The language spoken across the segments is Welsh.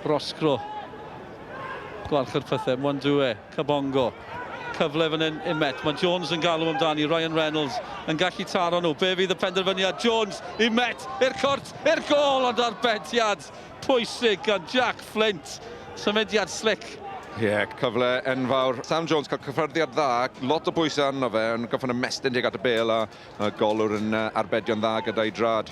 Roscro. Gwarcho'r pethau, Mwandwe, Cabongo. Cyfle fan hyn i Met. Mae Jones yn galw amdani, Ryan Reynolds yn gallu taro nhw. Be fydd y penderfyniad? Jones i Met, i'r cwrt, i'r gol, ond arbediad pwysig gan Jack Fflint. Symudiad slick. Cyfle enfawr. Sam Jones cael cyffyrddiad dda, lot o bwysau arno fe, yn goffon y mestyn dig at y bel a golwr yn arbedion dda gyda'i drad.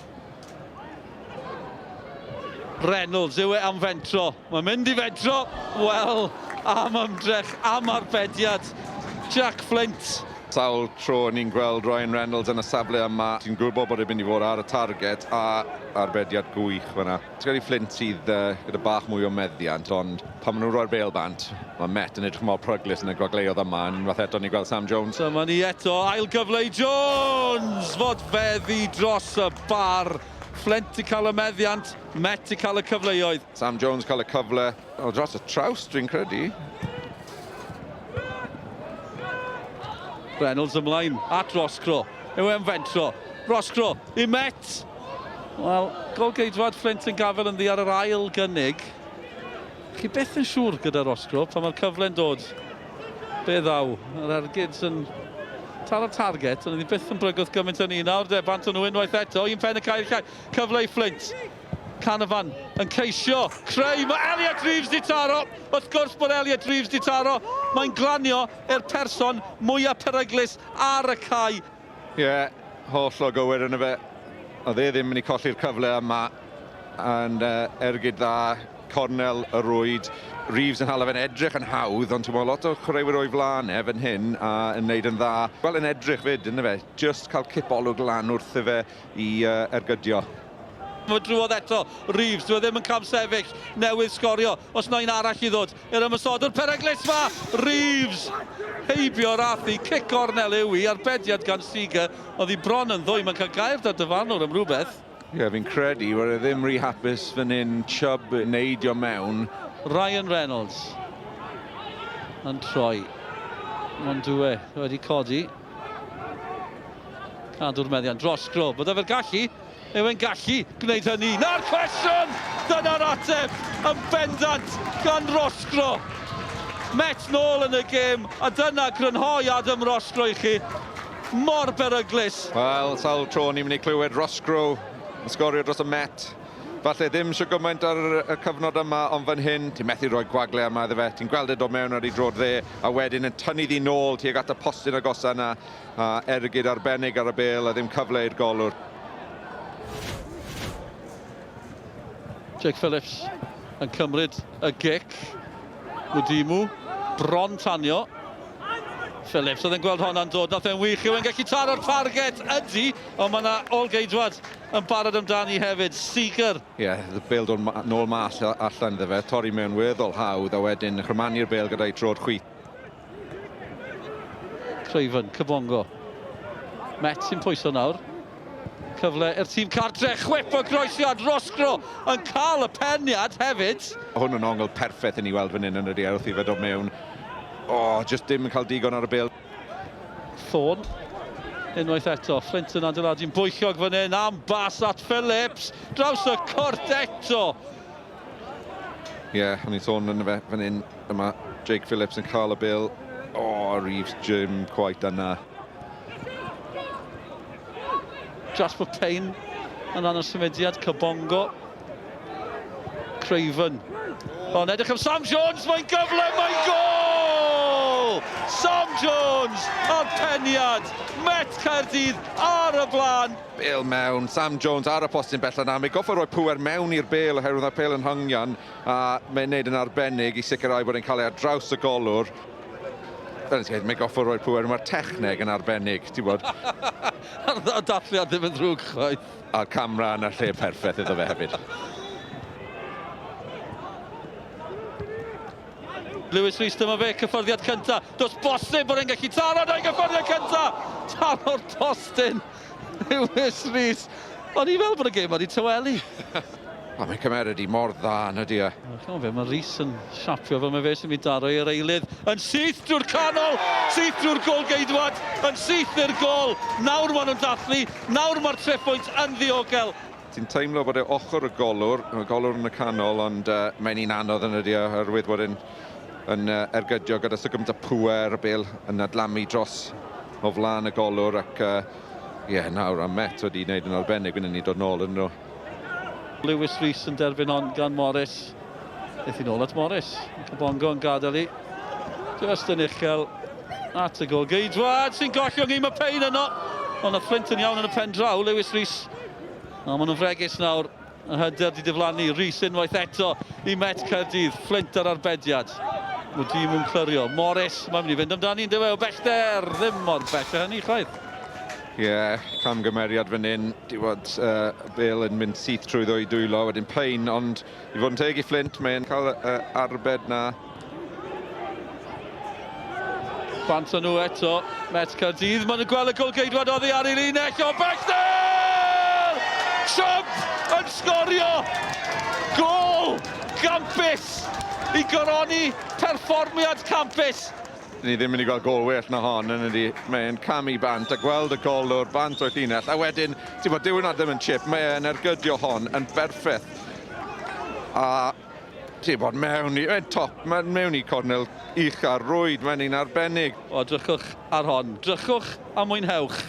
Reynolds yw e am fentro. Mae'n mynd i fentro. Wel, am ymdrech, am arbediad. Jack Fflint. Sawl tro ni'n gweld Ryan Reynolds yn y safle yma. Ti'n gwybod bod e'n mynd i fod ar y target a arbediad gwych fyna. Ti'n gwybod i Fflint sydd gyda bach mwy o meddiant, ond pan maen nhw'n rhoi'r bêl bant, mae Met yn edrych mor pryglus yn y gwagleoedd yma. Unwaith eto ni'n gweld Sam Jones. Dyma ni eto, ail gyfle i Jones! Fod feddi dros y bar. Flint i cael y meddiant, Met i cael y cyfleoedd. Sam Jones cael y cyfle dros y traws, dwi'n credu. Reynolds ymlaen at Roscro. Yw e'n fentro. Roscro i Met. Wel, golgeidwad Flint yn gafel yn ddi ar yr ail gynnig. Chi beth yn siŵr gyda Roscro pan mae'r cyfle'n dod. Be ddaw? Yr ergyds yn tal y target, ond ni byth yn brygwth gymaint yn un nawr. De, bant o'n nhw unwaith eto. Un pen y cael llai. Cyfle i Flint. Canafan yn ceisio, creu, mae Elliot Reeves di taro. Wrth gwrs bod Elliot Reeves di taro. Mae'n glanio i'r person mwyaf peryglus ar y cae. Holl o gywir yn y fe. Oedd e ddim yn ei colli'r cyfle yma. Ond ergyd dda, cornel y rwyd. Reeves yn hala fe'n edrych yn hawdd, ond ti'n lot o chwaraewyr o'i flaen fan hyn yn neud yn dda. Wel, yn edrych fyd, yn y fe. Just cael cipolwg lan wrth i fe i ergydio. Mae drwodd eto, Reeves, dwi ddim yn cam sefyll, newydd sgorio, os na un arall i ddod, i'r ymysodwr peryglus fa, Reeves, heibio rathi, cic cornel yw i, arbediad gan Seager, oedd hi bron yn ddwy, mae'n cael gair da dyfarnwr am rhywbeth. Fi'n credu, wedd e ddim rhy hapus fan hyn, Chubb neidio mewn. Ryan Reynolds yn troi, Mwandwe wedi codi, cadw'r meddiant, Roscro, bod efo'r gallu, yw e'n gallu gwneud hynny. Na'r cwestiwn! Dyna'r ateb yn bendant gan Roscro. Met nôl yn y gêm, a dyna grynhoi Adam Roscro i chi. Mor beryglus. Wel, sawl tro ni'n mynd i clywed Roscro yn sgorio dros y Met. Falle ddim eisiau gymaint ar y cyfnod yma, ond fan hyn, ti'n methu rhoi gwagle yma iddo fe. Ti'n gweld e dod mewn ar ei drod dde, a wedyn yn tynnu ddi nôl tuag at y postyn agosa yna, a ergyd arbennig ar y bêl, a ddim cyfle i'r golwr. Jake Phillips yn cymryd y gic. Mwdimu, bron tanio. Phillips oedd yn gweld hwnna'n dod, nath e'n wych, yw e'n gallu taro'r target, ydy, ond mae yna olgeidwad yn barod amdani hefyd, Seager. Y bêl dod nôl mas allan iddo fe, torri mewn weddol hawdd, a wedyn chrymanu'r bêl gyda'i trod chwith. Craven, Cabongo. Met sy'n pwyso nawr. Cyfle i'r tîm Cardiff, chwip o groesiad, Roscro yn cael y peniad hefyd. Hwn yn ongl perffaith yn ei weld fan hyn yn yr wrth i fe dod mewn. Just dim yn cael digon ar y bêl. Thorn, unwaith eto, Flint yn adeiladu'n bwyllog fan hyn, am bas at Phillips, draws y cwrt eto. O'n i'n sôn yn y fe fan hyn, yma Jake Phillips yn cael y bêl. Reeves Jim quite yna. Jasper Payne yn anna symudiad, Cabongo. Craven. Ond edrych am Sam Jones, mae'n gyfle, mae'n gol! Sam Jones ar peniad. Met Caerdydd ar y blaen. Bêl mewn, Sam Jones ar y postyn bell yna. Mae goffa roi pŵer mewn i'r bêl oherwydd mae'r bêl yn hyngian. A mae'n neud yn arbennig i sicrhau bod e'n cael ei ar draws y golwr. Mae goffa roi pŵer, mae'r techneg yn arbennig, ti'n bod? Ar dathliad ddim yn ddrwg chwaith. A'r camera yn y lle perffaith iddo fe hefyd. Lewis Rees dyma fe, cyffyrddiad cynta. Does bosib bod e'n gallu taro na'i cyffyrddiad cynta. Taro'r postyn. Lewis Rees. O'n i fel bod y gêm wedi tyweli. Mae'n cymeryd i mor dda yn ydy e. Mae Rees yn siapio fel mae fe sy'n mynd daro i'r eilydd. Yn syth drwy'r canol, syth drwy'r golgeidwad, yn syth i'r gol. Nawr maen nhw'n dathlu, nawr mae'r 3 pwynt yn ddiogel. ti'n teimlo bod e ochr y golwr yn y canol, ond mae'n un anodd yn ydi oherwydd bod e'n ergydio gyda sygwm dy pwer y bil yn adlamu dros o flaen y golwr ac nawr am Met wedi wneud yn arbennig yn ni dod nôl yn nhw. Lewis Rhys yn derbyn on gan Morris. Eith i nôl at Morris. Cabongo yn gadael i. Just yn uchel at y gol. Geidwad sy'n gollwng i mae Pein yno. Ond y Fflint yn iawn yn y pen draw, Lewis Rhys. A maen nhw'n fregus nawr. Y hyder di diflannu. Rhys unwaith eto i Met Caerdydd. Fflint ar arbediad. Mae dîm yn clyrio. Morris, mae'n mynd i fynd amdani yn dywe o bellter. Ddim mor bell hynny, chwaith. Camgymeriad fan hyn, di bod Bale yn mynd syth trwy ddwy dwylo, wedyn Pein, ond i fod yn teg i Flint, mae'n cael arbed na. Bant nhw eto, Met Caerdydd, maen nhw'n gweld y golgeidwad oddi ar ei linell o bellter! Siop yn sgorio! Gol! Campus! I goroni perfformiad Campus! Ni ddim yn mynd i gael gol well na hon, yn ydi. Mae'n camu bant a gweld y golwr bant o'i llinell. A wedyn, ti'n bod, dyw hwnna ddim yn chip, mae'n ergydio hon yn berffeth. A ti'n bod, mewn i cornel ucha rwyd, mae'n un arbennig. O, drychwch ar hon, drychwch a mwynhewch.